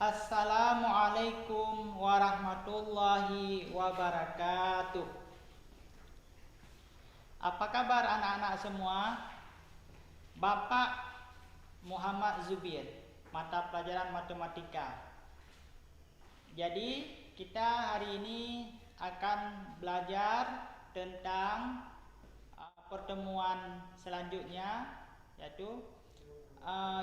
Assalamualaikum warahmatullahi wabarakatuh. Apa kabar anak-anak semua? Bapak Muhammad Zubir, mata pelajaran matematika. Jadi kita hari ini akan belajar tentang pertemuan selanjutnya, yaitu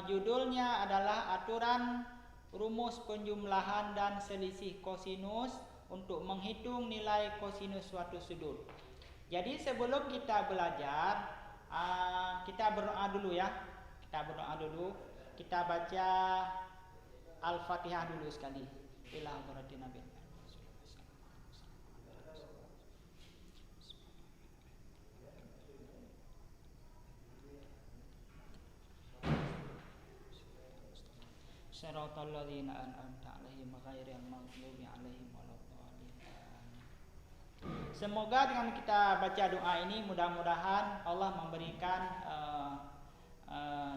judulnya adalah aturan rumus penjumlahan dan selisih kosinus untuk menghitung nilai kosinus suatu sudut. Jadi sebelum kita belajar, kita berdoa dulu ya. Kita baca Al-Fatihah dulu sekali. Ila hadratin Nabi. Shiratal ladzina an'amta 'alaihim ghairil maghdubi 'alaihim waladdallin. Semoga dengan kita baca doa ini mudah-mudahan Allah memberikan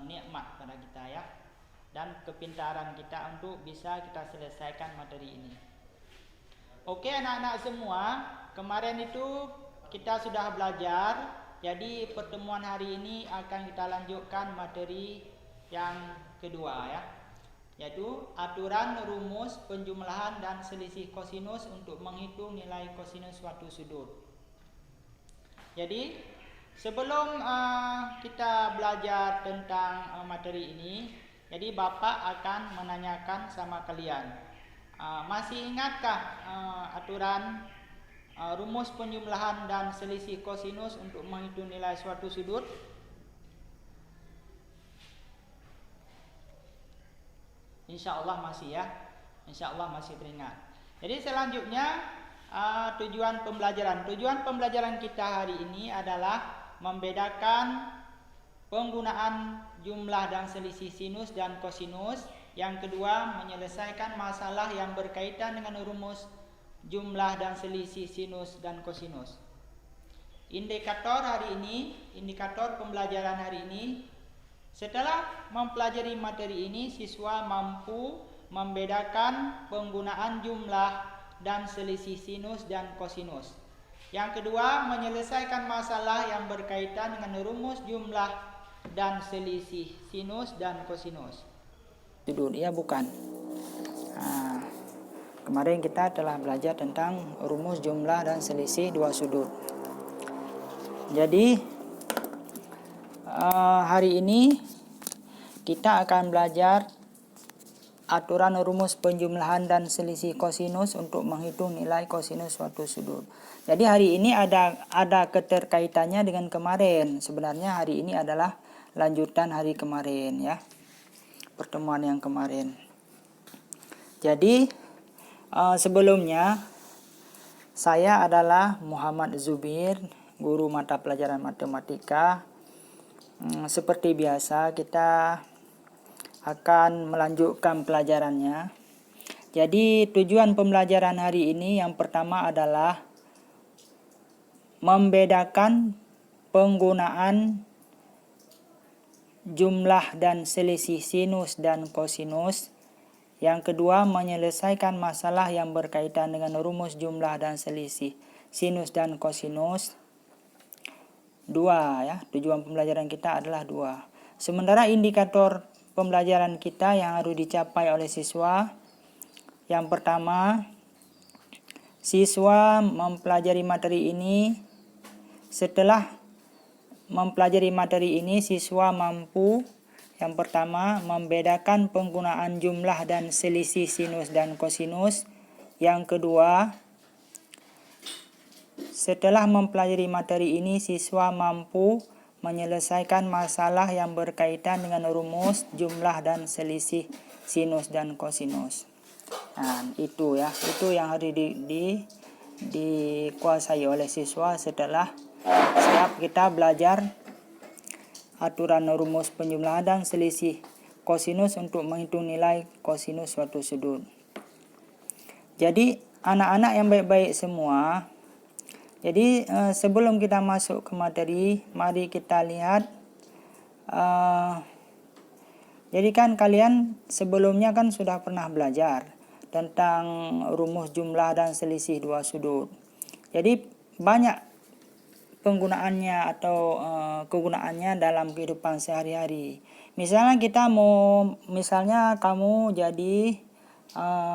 nikmat pada kita ya, dan kepintaran kita untuk bisa kita selesaikan materi ini. Oke anak-anak semua, kemarin itu kita sudah belajar. Jadi pertemuan hari ini akan kita lanjutkan materi yang kedua ya, yaitu aturan rumus penjumlahan dan selisih kosinus untuk menghitung nilai kosinus suatu sudut. Jadi sebelum kita belajar tentang materi ini, jadi Bapak akan menanyakan sama kalian, masih ingatkah aturan rumus penjumlahan dan selisih kosinus untuk menghitung nilai suatu sudut? Insya Allah masih ya, insya Allah masih teringat. Jadi selanjutnya tujuan pembelajaran kita hari ini adalah membedakan penggunaan jumlah dan selisih sinus dan kosinus. Yang kedua, menyelesaikan masalah yang berkaitan dengan rumus jumlah dan selisih sinus dan kosinus. Indikator pembelajaran hari ini, setelah mempelajari materi ini, siswa mampu membedakan penggunaan jumlah dan selisih sinus dan kosinus. Yang kedua, menyelesaikan masalah yang berkaitan dengan rumus jumlah dan selisih sinus dan kosinus. Sudut ya bukan. Kemarin kita telah belajar tentang rumus jumlah dan selisih dua sudut. Jadi hari ini kita akan belajar aturan rumus penjumlahan dan selisih kosinus untuk menghitung nilai kosinus suatu sudut. Jadi hari ini ada keterkaitannya dengan kemarin. Sebenarnya hari ini adalah lanjutan hari kemarin ya, pertemuan yang kemarin. Jadi sebelumnya saya adalah Muhammad Zubir, guru mata pelajaran matematika. Seperti biasa kita akan melanjutkan pelajarannya. Jadi tujuan pembelajaran hari ini yang pertama adalah membedakan penggunaan jumlah dan selisih sinus dan kosinus. Yang kedua, menyelesaikan masalah yang berkaitan dengan rumus jumlah dan selisih sinus dan kosinus. Dua ya, tujuan pembelajaran kita adalah dua. Sementara indikator pembelajaran kita yang harus dicapai oleh siswa, yang pertama, siswa mempelajari materi ini. Setelah mempelajari materi ini, siswa mampu yang pertama membedakan penggunaan jumlah dan selisih sinus dan kosinus. Yang kedua, setelah mempelajari materi ini, siswa mampu menyelesaikan masalah yang berkaitan dengan rumus jumlah dan selisih sinus dan kosinus. Nah, itu ya, itu yang harus dikuasai oleh siswa setelah siap kita belajar aturan rumus penjumlahan dan selisih kosinus untuk menghitung nilai kosinus suatu sudut. Jadi anak-anak yang baik-baik semua, jadi sebelum kita masuk ke materi, mari kita lihat Jadi kan kalian sebelumnya kan sudah pernah belajar tentang rumus jumlah dan selisih dua sudut. Jadi banyak penggunaannya atau kegunaannya dalam kehidupan sehari-hari. Misalnya misalnya kamu jadi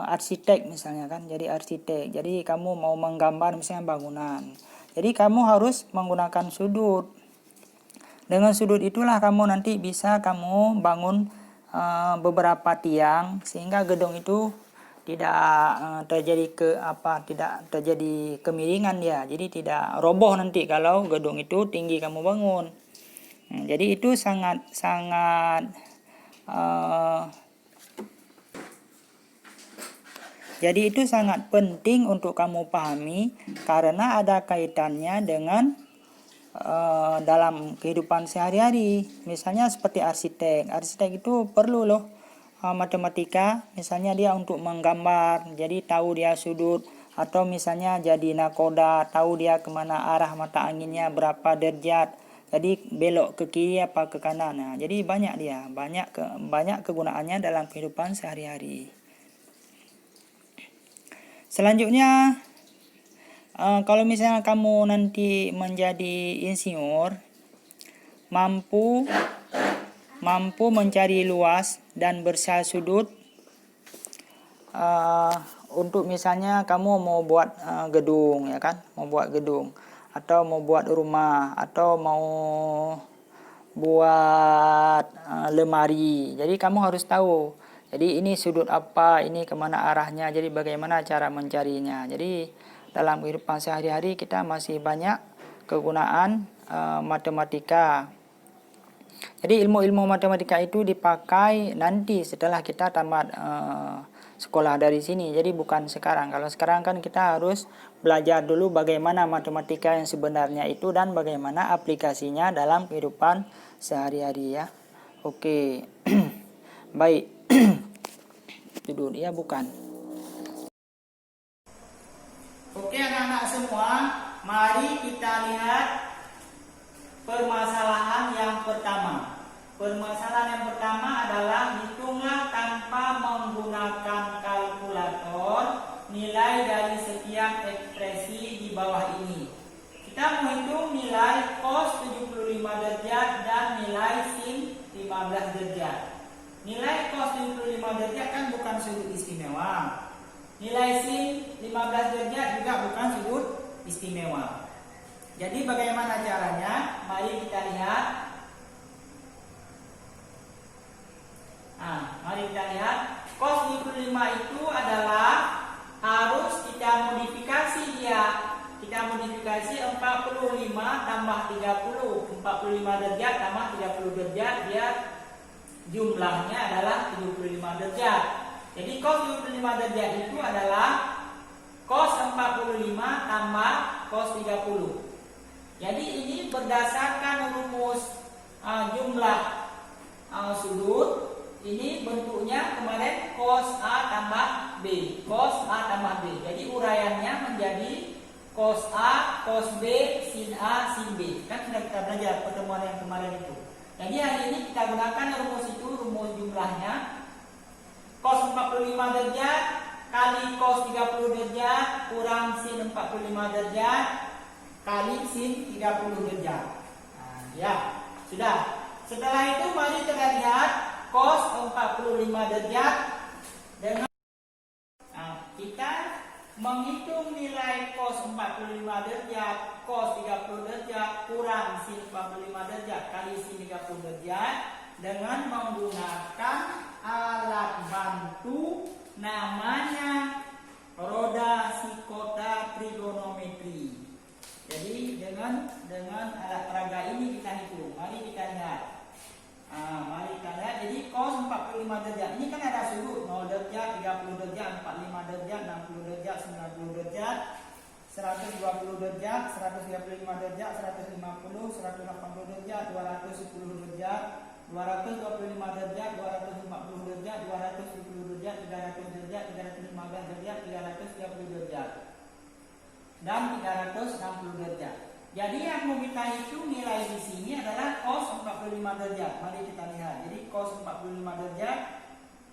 arsitek misalnya kan, jadi arsitek. Jadi kamu mau menggambar misalnya bangunan. Jadi kamu harus menggunakan sudut. Dengan sudut itulah kamu nanti bisa kamu bangun beberapa tiang sehingga gedung itu tidak tidak terjadi kemiringan dia. Jadi tidak roboh nanti kalau gedung itu tinggi kamu bangun. Jadi itu sangat penting untuk kamu pahami karena ada kaitannya dengan dalam kehidupan sehari-hari. Misalnya seperti arsitek itu perlu loh matematika, misalnya dia untuk menggambar, jadi tahu dia sudut, atau misalnya jadi nakoda, tahu dia kemana arah mata anginnya, berapa derajat, jadi belok ke kiri apa ke kanan. Nah, jadi banyak kegunaannya dalam kehidupan sehari-hari. Selanjutnya, kalau misalnya kamu nanti menjadi insinyur, mampu mencari luas dan bersih sudut untuk misalnya kamu mau buat gedung, ya kan, atau mau buat rumah, atau mau buat lemari. Jadi kamu harus tahu. Jadi ini sudut apa, ini kemana arahnya, jadi bagaimana cara mencarinya. Jadi dalam kehidupan sehari-hari kita masih banyak kegunaan matematika. Jadi ilmu-ilmu matematika itu dipakai nanti setelah kita tamat sekolah dari sini. Jadi bukan sekarang. Kalau sekarang kan kita harus belajar dulu bagaimana matematika yang sebenarnya itu dan bagaimana aplikasinya dalam kehidupan sehari-hari ya. Oke. Baik. Judul ya bukan. Oke anak-anak semua, mari kita lihat permasalahan yang pertama. Permasalahan yang pertama adalah hitunglah tanpa menggunakan kalkulator nilai dari setiap ekspresi di bawah ini. Kita menghitung nilai cos 75 derajat dan nilai sin 15 derajat. Nilai cos 75 derajat kan bukan sudut istimewa. Nilai sin 15 derajat juga bukan sudut istimewa. Jadi bagaimana caranya? Mari kita lihat. Mari kita lihat. Cos 75 itu adalah harus kita modifikasi dia. Kita modifikasi 45 tambah 30. 45 derajat tambah 30 derajat, dia jumlahnya adalah 75 derajat. Jadi cos 75 derajat itu adalah cos 45 tambah cos 30. Jadi ini berdasarkan rumus jumlah sudut. Ini bentuknya kemarin cos A tambah B. Cos A tambah B. Jadi uraiannya menjadi cos A, cos B, sin A, sin B. Kan sudah kita belajar pertemuan yang kemarin itu. Jadi hari ini kita gunakan rumus itu, rumus jumlahnya. Cos 45 derajat kali cos 30 derajat kurang sin 45 derajat kali sin 30 derajat. Ya, sudah. Setelah itu mari kita lihat cos 45 derajat dengan kita menghitung nilai cos 45 derajat, cos 30 derajat kurang sin 45 derajat kali sin 30 derajat dengan menggunakan alat bantu namanya roda psikota trigonometri. Jadi dengan alat peraga ini kita hitung. Mari kita lihat. Jadi cos 45 derajat ini kan ada sudut 0 derajat, 30 derajat, 45 derajat, 60 derajat, 90 derajat, 120 derajat, 135 derajat, 150, 180 derajat, 210 derajat, 225 derajat, 240 derajat, 270 derajat, 300 derajat, 315 derajat, 330 derajat, dan 360 derajat. Jadi yang mau kita hitung nilai di sini adalah cos 45 derajat. Mari kita lihat. Jadi cos 45 derajat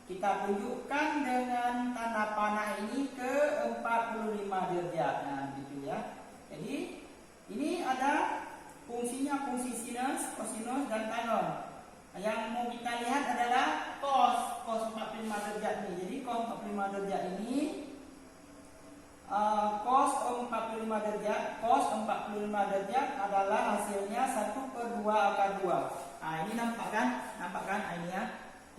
kita tunjukkan dengan tanda panah ini ke 45 derajat. Nah, gitu ya. Jadi ini ada fungsinya, fungsi sinus, kosinus, dan tanon. Yang mau kita lihat adalah cos 45 derajat ini. Jadi cos 45 derajat ini cos 45 derajat adalah hasilnya 1/2 akar 2. Nah, ini nampak kan? Ini ya.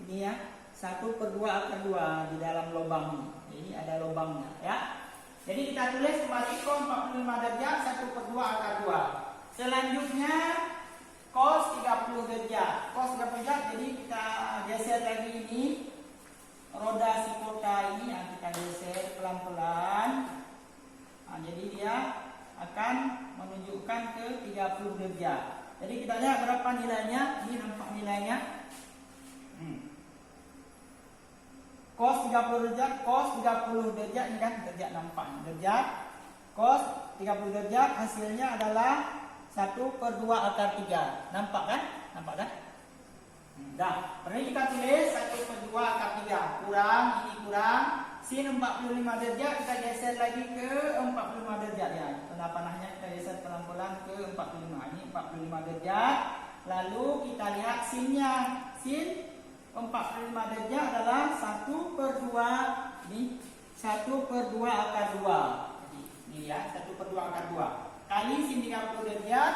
Ini ya. 1/2 akar 2 di dalam lubang ini. Ini ada lubangnya ya. Jadi kita tulis kembali cos 45 derajat 1/2 akar 2. Selanjutnya cos 30 derajat. Cos 30 derajat, jadi kita geser lagi ini roda si kota ini, kita geser pelan-pelan. Nah, jadi dia akan menunjukkan ke 30 derajat. Jadi kita lihat berapa nilainya. Ini nampak nilainya. Cos 30 derajat, cos 30 derajat, ini kan derajat nampak. Derajat cos 30 derajat hasilnya adalah 1/2 akar 3. Nampak kan? Dah, ini kita tulis 1/2 akar 3. Kurang, ini kurang. Sin 45 derajat kita geser lagi ke 45 derajat ya. Tanda panahnya kita geser pelan-pelan ke 45. Ini 45 derajat. Lalu kita lihat sinnya. Sin 45 derajat adalah 1/2. Ini 1/2 akar 2. Jadi ini ya, 1/2 akar 2. Kali sin 30 derajat.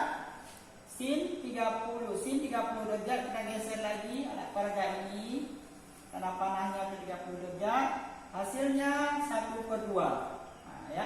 Sin 30 derajat kita geser lagi alat peraga ini. Tanda panahnya ke 30 derajat. Hasilnya 1/2. Nah, ya.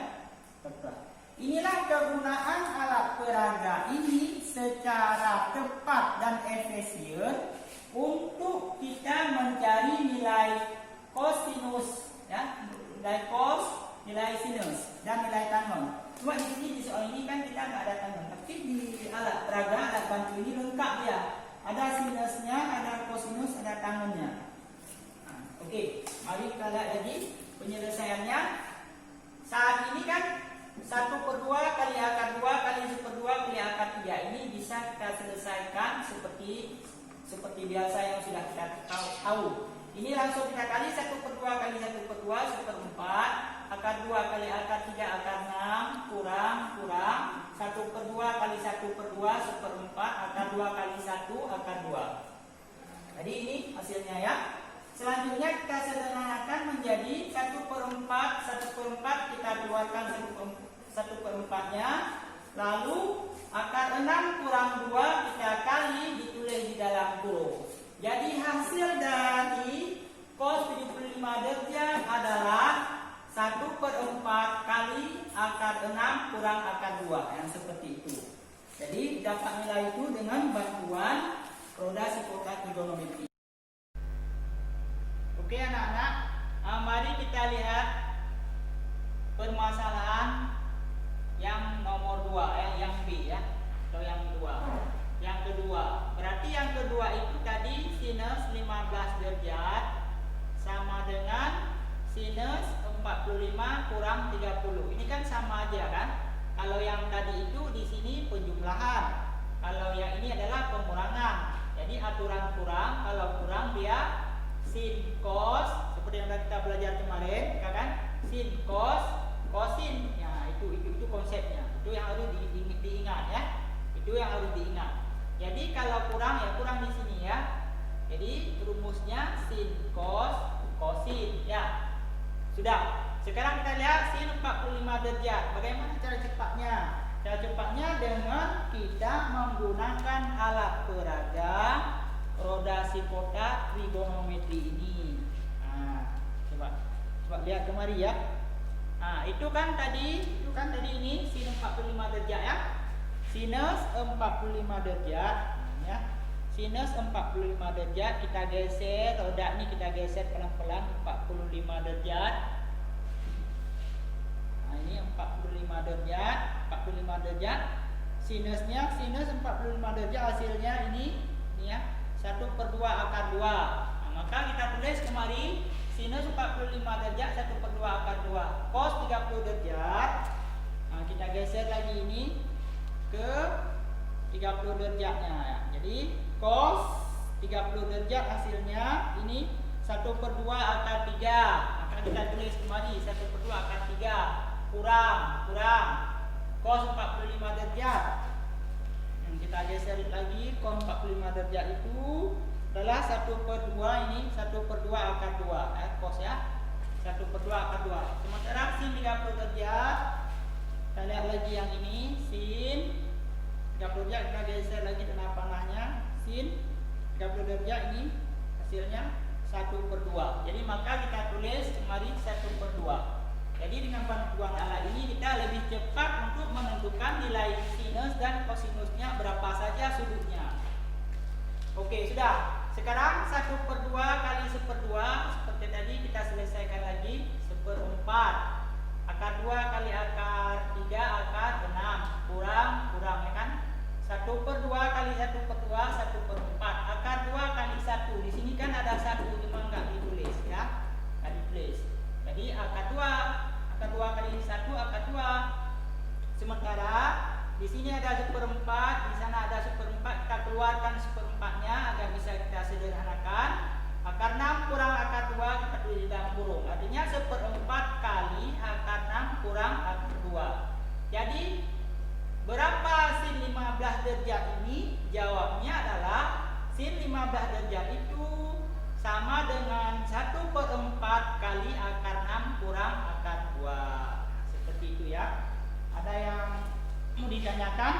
Inilah kegunaan alat peraga ini secara tepat dan efisien untuk kita mencari nilai kosinus ya, nilai cos, nilai sinus dan nilai tanon. Cuma di sini di soal ini kan kita nggak ada tanon, tapi di alat peraga, alat bantu ini lengkap ya. Ada sinusnya, ada kosinus, ada tanonnya. Oke, mari kita lihat lagi penyelesaiannya. Saat ini kan 1/2 kali akar 2 kali 1/2 kali akar 3 ini bisa kita selesaikan seperti biasa yang sudah kita tahu. Ini langsung kita kali 1/2 kali 1/2 1/4 akar 2 kali akar 3 akar 6 kurang 1/2 kali 1/2 1/4 akar 2 kali 1 akar 2. Jadi ini hasilnya ya. Selanjutnya kita sederhanakan menjadi 1/4 kita keluarkan 1/4-nya. Lalu akar 6 kurang 2 kita kali ditulis di dalam kurung. Jadi hasil dari cos 75 derajat adalah 1/4 kali akar 6 kurang akar 2 yang seperti itu. Jadi dapat nilai itu dengan bantuan roda psikopat trigonometri. Oke anak-anak, mari kita lihat permasalahan yang nomor 2 yang B ya, atau yang 2. Yang kedua, berarti yang kedua itu tadi sinus 15 derajat sama dengan sinus 45 kurang 30. Ini kan sama aja kan? Kalau yang tadi itu di sini penjumlahan, kalau yang ini adalah pengurangan. Jadi aturan kurang, kalau kurang dia sin cos, seperti yang kita belajar kemarin, kan? Sin cos, kosin. Ya, itu konsepnya. Itu yang harus diingat ya. Itu yang harus diingat. Jadi kalau kurang ya kurang di sini ya. Jadi rumusnya sin cos kosin ya. Sudah. Sekarang kita lihat sin 45 derajat. Bagaimana cara cepatnya? Cara cepatnya dengan kita menggunakan alat peraga roda sikotak trigonometri ini. Nah, coba lihat kemari ya. Nah, itu kan tadi ini sin 45 derajat ya. Sinus 45 derajat ya. Sinus 45 derajat kita geser roda ini, kita geser pelan-pelan 45 derajat. Nah, ini 45 derajat. Sinusnya sinus 45 derajat hasilnya ini ya 1/2 akar 2. Nah, maka kita tulis kemari sinus 45 derajat 1/2 akar 2 cos 30 derajat. Nah, kita geser lagi ini ke ke 30 derajatnya ya. Jadi cos 30 derajat hasilnya ini 1/2 akar 3. Maka kita tulis kembali 1/2 akar 3 kurang cos 45 derajat. Kita geser lagi, cos 45 derajat itu adalah 1/2 ini 1/2 akar 2 cos ya. 1/2 akar 2. Sementara sin 30 derajat, kita lihat lagi yang ini sin 30 derajat, kita geser lagi dengan panahnya, sin 30 derajat ini hasilnya 1/2. Jadi maka kita tulis kembali 1/2. Jadi dengan bantuan alat ini kita lebih cepat untuk menentukan nilai sinus dan kosinusnya berapa saja sudutnya. Oke, sudah. Sekarang 1/2 kali 1/2 seperti tadi kita selesaikan lagi 1/4. Akar 2 kali akar 3 akar 6 kurang ya kan? 1/2 kali 1/2 1/4. Akar 2 kali 1. Di sini kan ada 1 cuma enggak ditulis ya. Enggak ditulis. Jadi akar 2 kali 1 akar 2. Sementara di sini ada 1/4, di sana ada 1/4, kita keluarkan 1/4-nya agar bisa kita sederhanakan. Akar 6 kurang akar 2 kita tulis di dalam kurung. Artinya 1/4 kali akar 6 kurang akar 2. Jadi berapa sin 15 derajat ini? Jawabnya adalah sin 15 derajat itu sama dengan 1/4 kali akar 6 kurang akar 2. Seperti itu ya. Ada yang mau ditanyakan?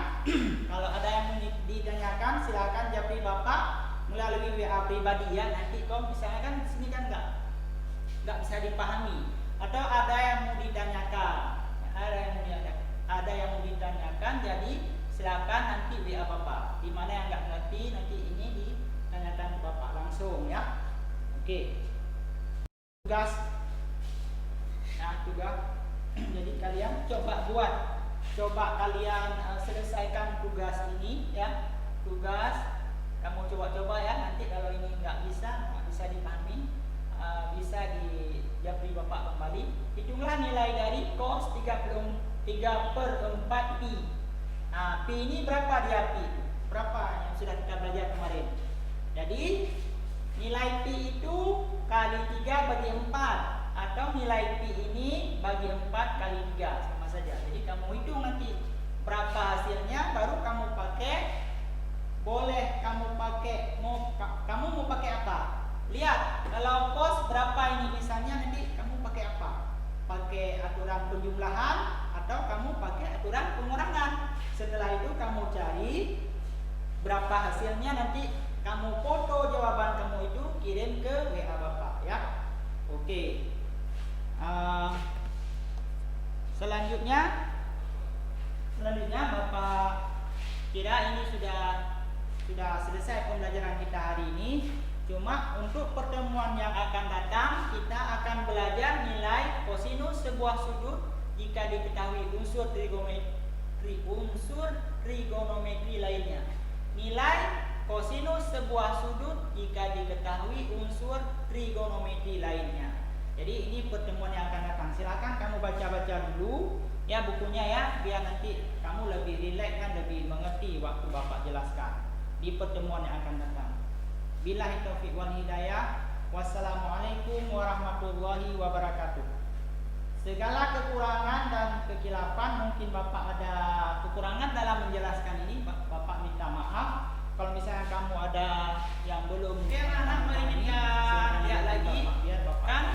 Kalau ada yang mau ditanyakan silakan japri Bapak melalui WA pribadi ya. Nanti kalau misalnya kan di sini kan nggak bisa dipahami. Atau ada yang mau ditanyakan, ada yang mau ditanyakan. Jadi silakan nanti WA Bapak. Di mana yang nggak ngerti nanti ini ditanyakan ke Bapak langsung ya. Oke. Tugas. Jadi kalian coba kalian selesaikan tugas ini ya. Tugas kamu coba ya. Nanti kalau ini nggak bisa dipahami, bisa dijawab Bapak kembali. Hitunglah nilai dari cos 3/4 pi. Nah, pi ini berapa dia pi? Berapa yang sudah kita belajar kemarin? Jadi nilai pi itu kali 3 bagi 4. Atau nilai pi ini bagi 4 kali 3 sama saja. Jadi kamu hitung nanti berapa hasilnya, baru kamu pakai. Boleh kamu pakai, kamu mau pakai apa? Lihat, kalau cos berapa ini misalnya, nanti kamu pakai apa? Pakai aturan penjumlahan atau kamu pakai aturan pengurangan. Setelah itu kamu cari berapa hasilnya, nanti kamu foto jawaban kamu itu kirim ke WA Bapak ya. Oke. Selanjutnya Bapak kira ini sudah selesai pembelajaran kita hari ini. Cuma untuk pertemuan yang akan datang kita akan belajar nilai kosinus sebuah sudut jika diketahui unsur trigonometri lainnya. Nilai kosinus sebuah sudut jika diketahui unsur trigonometri lainnya. Jadi ini pertemuan yang akan datang. Silakan kamu baca-baca dulu ya bukunya ya, biar nanti kamu lebih rileks dan lebih mengerti waktu Bapak jelaskan di pertemuan yang akan datang. Billahi taufiq wal hidayah. Wassalamualaikum warahmatullahi wabarakatuh. Segala kekurangan dan kekilapan, mungkin Bapak ada kekurangan dalam menjelaskan ini, Bapak minta maaf. Kalau misalnya kamu ada yang belum